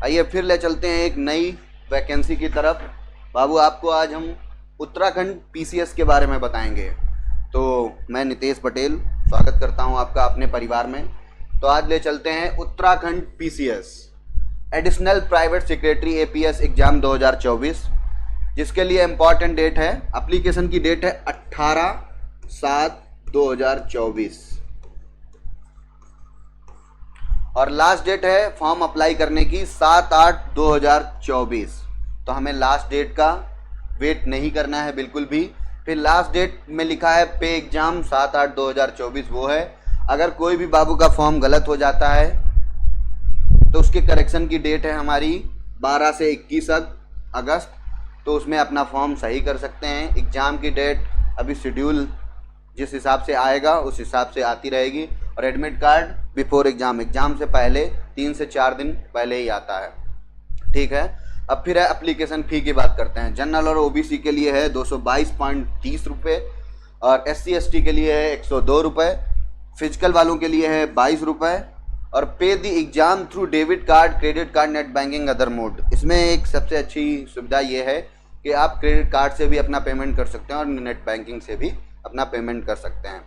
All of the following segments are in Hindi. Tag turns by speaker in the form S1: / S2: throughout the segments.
S1: आइए फिर ले चलते हैं एक नई वैकेंसी की तरफ। बाबू आपको आज हम उत्तराखंड पीसीएस के बारे में बताएंगे। तो मैं नितेश पटेल स्वागत करता हूं आपका अपने परिवार में। तो आज ले चलते हैं Uttarakhand PCS additional private secretary APS exam 2024, जिसके लिए इम्पॉर्टेंट डेट है, एप्लीकेशन की डेट है 18/7/2024 और लास्ट डेट है फॉर्म अप्लाई करने की 7/8/2024। तो हमें लास्ट डेट का वेट नहीं करना है बिल्कुल भी। फिर लास्ट डेट में लिखा है पे एग्जाम 7/8/2024 वो है। अगर कोई भी बाबू का फॉर्म गलत हो जाता है तो उसके करेक्शन की डेट है हमारी 12 से 21 अगस्त। तो उसमें अपना फॉर्म सही कर सकते हैं। एग्ज़ाम की डेट अभी शेड्यूल जिस हिसाब से आएगा उस हिसाब से आती रहेगी। और एडमिट कार्ड बिफोर एग्ज़ाम से पहले 3 से 4 दिन पहले ही आता है। ठीक है। अब फिर है एप्लीकेशन फ़ी की बात करते हैं। जनरल और ओबीसी के लिए है 222.30 रुपये और SC/ST के लिए है 102 रुपये। फिजिकल वालों के लिए है 22 रुपये। और पे the exam through debit card, credit card, net banking, other mode. इसमें एक सबसे अच्छी सुविधा ये है कि आप क्रेडिट कार्ड से भी अपना पेमेंट कर सकते हैं और नेट बैंकिंग से भी अपना पेमेंट कर सकते हैं।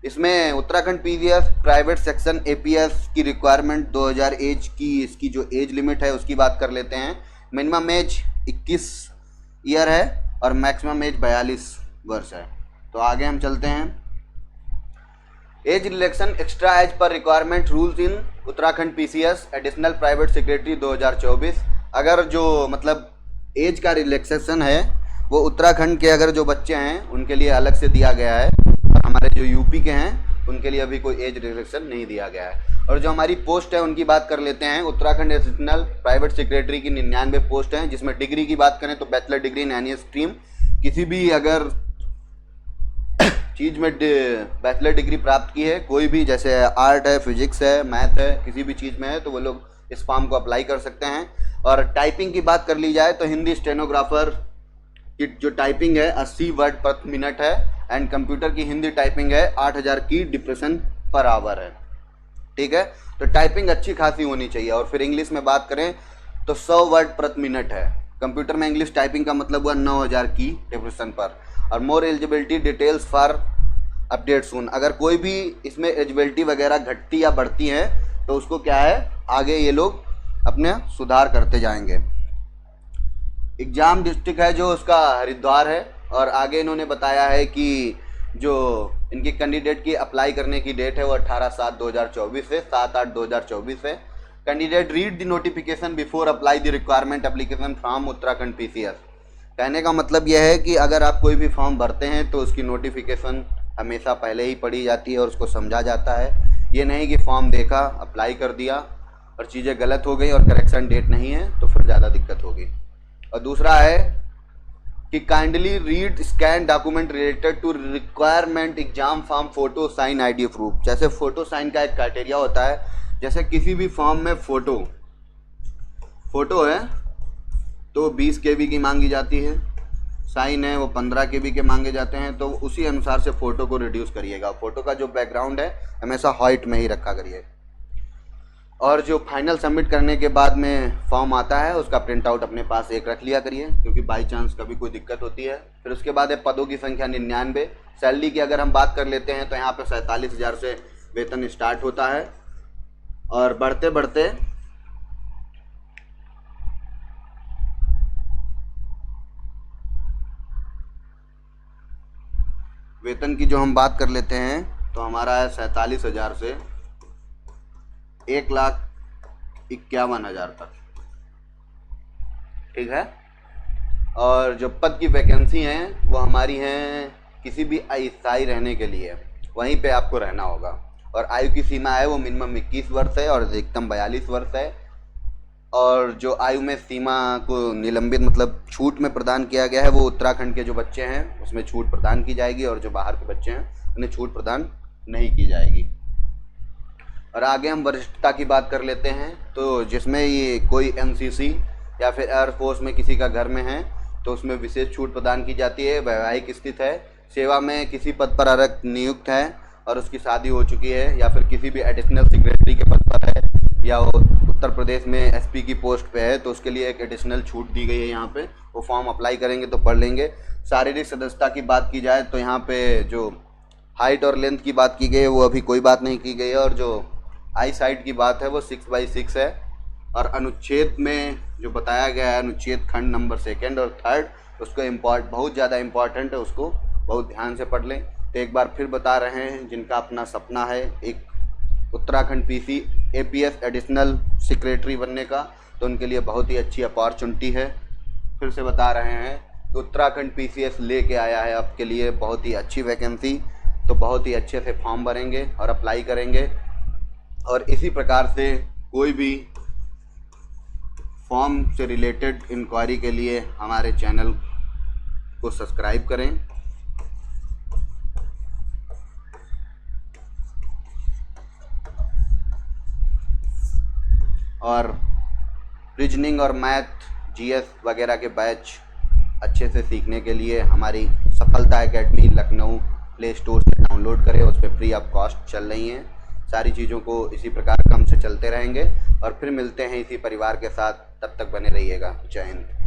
S1: इसमें Uttarakhand PCS private section APS की रिक्वायरमेंट 2000 एज की, इसकी जो एज लिमिट है उसकी बात कर लेते हैं। मिनिमम एज 21 ईयर है और मैक्सिमम एज 42 वर्ष है। तो आगे हम चलते हैं। एज रिलैक्सेशन एक्स्ट्रा एज पर requirement rules in Uttarakhand PCS additional private secretary 2024। अगर जो मतलब एज का रिलैक्सेशन है वो उत्तराखंड के अगर जो बच्चे हैं उनके लिए अलग से दिया गया है और हमारे जो यूपी के हैं उनके लिए अभी कोई एज रिलैक्सेशन नहीं दिया गया है। और जो हमारी पोस्ट है उनकी बात कर लेते हैं। उत्तराखंड एडिशनल प्राइवेट सेक्रेटरी की 99 पोस्ट हैं, जिसमें डिग्री की बात करें तो bachelor degree in any stream, किसी भी अगर चीज़ में बैचलर डिग्री प्राप्त की है, कोई भी, जैसे आर्ट है, फिजिक्स है, मैथ है, किसी भी चीज़ में है तो वो लोग इस फॉर्म को अप्लाई कर सकते हैं। और टाइपिंग की बात कर ली जाए तो हिंदी स्टेनोग्राफर की जो टाइपिंग है 80 वर्ड पर मिनट है एंड कंप्यूटर की हिंदी टाइपिंग है 8000 की डिप्रेशन पर आवर है। ठीक है। तो टाइपिंग अच्छी खासी होनी चाहिए। और फिर इंग्लिश में बात करें तो 100 वर्ड प्रति मिनट है। कंप्यूटर में इंग्लिश टाइपिंग का मतलब हुआ 9000 की डिप्रेशन पर। और मोर एलिजिबिलिटी डिटेल्स फॉर अपडेट सून। अगर कोई भी इसमें एलिजिबिलिटी वगैरह घटती या बढ़ती है तो उसको क्या है, आगे ये लोग अपने सुधार करते जाएंगे। एग्ज़ाम डिस्ट्रिक्ट है जो उसका हरिद्वार है। और आगे इन्होंने बताया है कि जो इनकी कैंडिडेट की अप्लाई करने की डेट है वो 18/7/2024 से 7/8/2024 है। Candidate read the notification before apply the requirement application from Uttarakhand PCS. कहने का मतलब यह है कि अगर आप कोई भी फॉर्म भरते हैं तो उसकी नोटिफिकेशन हमेशा पहले ही पढ़ी जाती है और उसको समझा जाता है। ये नहीं कि फॉर्म देखा, अप्लाई कर दिया और चीज़ें गलत हो गई और करेक्शन डेट नहीं है तो फिर ज़्यादा दिक्कत होगी। और दूसरा है कि kindly read scan document related to requirement exam form photo sign ID proof. जैसे फ़ोटो साइन का एक क्राइटेरिया होता है, जैसे किसी भी फॉर्म में फ़ोटो है तो 20 KB की मांगी जाती है, साइन है वो 15 KB के मांगे जाते हैं। तो उसी अनुसार से फ़ोटो को रिड्यूस करिएगा। फ़ोटो का जो बैकग्राउंड है हमेशा वाइट में ही रखा करिए। और जो फाइनल सबमिट करने के बाद में फॉर्म आता है उसका प्रिंट आउट अपने पास एक रख लिया करिए, क्योंकि बाई चांस कभी कोई दिक्कत होती है। फिर उसके बाद है पदों की संख्या 99। सैलरी की अगर हम बात कर लेते हैं तो यहाँ पे 47,000 से वेतन स्टार्ट होता है और बढ़ते बढ़ते वेतन की जो हम बात कर लेते हैं तो हमारा है 47,000 से 1,51,000 तक। ठीक है। और जो पद की वैकेंसी हैं वो हमारी हैं किसी भी अस्थायी रहने के लिए, वहीं पे आपको रहना होगा। और आयु की सीमा है वो मिनिमम 21 वर्ष है और अधिकतम 42 वर्ष है। और जो आयु में सीमा को निलंबित मतलब छूट में प्रदान किया गया है वो उत्तराखंड के जो बच्चे हैं उसमें छूट प्रदान की जाएगी और जो बाहर के बच्चे हैं उन्हें छूट प्रदान नहीं की जाएगी। और आगे हम वरिष्ठता की बात कर लेते हैं। तो जिसमें ये कोई NCC या फिर एयरफोर्स में किसी का घर में है तो उसमें विशेष छूट प्रदान की जाती है। वैवाहिक स्थित है, सेवा में किसी पद पर आरक्षित नियुक्त है और उसकी शादी हो चुकी है, या फिर किसी भी एडिशनल सेक्रेटरी के पद पर है, या वो उत्तर प्रदेश में एसपी की पोस्ट पे है तो उसके लिए एक एडिशनल छूट दी गई है यहाँ पे। वो फॉर्म अप्लाई करेंगे तो पढ़ लेंगे। शारीरिक सदस्यता की बात की जाए तो यहाँ पे जो हाइट और लेंथ की बात की गई है वो अभी कोई बात नहीं की गई है, और जो आई साइट की बात है वो 6/6 है। और अनुच्छेद में जो बताया गया है, अनुच्छेद खंड नंबर 2 और 3, उसको बहुत ज़्यादा इम्पॉर्टेंट है, उसको बहुत ध्यान से पढ़ लें। तो एक बार फिर बता रहे हैं, जिनका अपना सपना है एक Uttarakhand PC APS additional secretary बनने का, तो उनके लिए बहुत ही अच्छी अपॉर्चुनिटी है। फिर से बता रहे हैं तो उत्तराखंड पीसीएस लेके आया है आपके लिए बहुत ही अच्छी वैकेंसी। तो बहुत ही अच्छे से फॉर्म भरेंगे और अप्लाई करेंगे, और इसी प्रकार से कोई भी फॉर्म से रिलेटेड इंक्वायरी के लिए हमारे चैनल को सब्सक्राइब करें। और रीजनिंग और मैथ, जीएस वगैरह के बैच अच्छे से सीखने के लिए हमारी सफलता एकेडमी लखनऊ प्ले स्टोर से डाउनलोड करें। उस पर फ्री ऑफ कॉस्ट चल रही हैं। सारी चीज़ों को इसी प्रकार क्रम से चलते रहेंगे और फिर मिलते हैं इसी परिवार के साथ। तब तक बने रहिएगा। जय हिंद।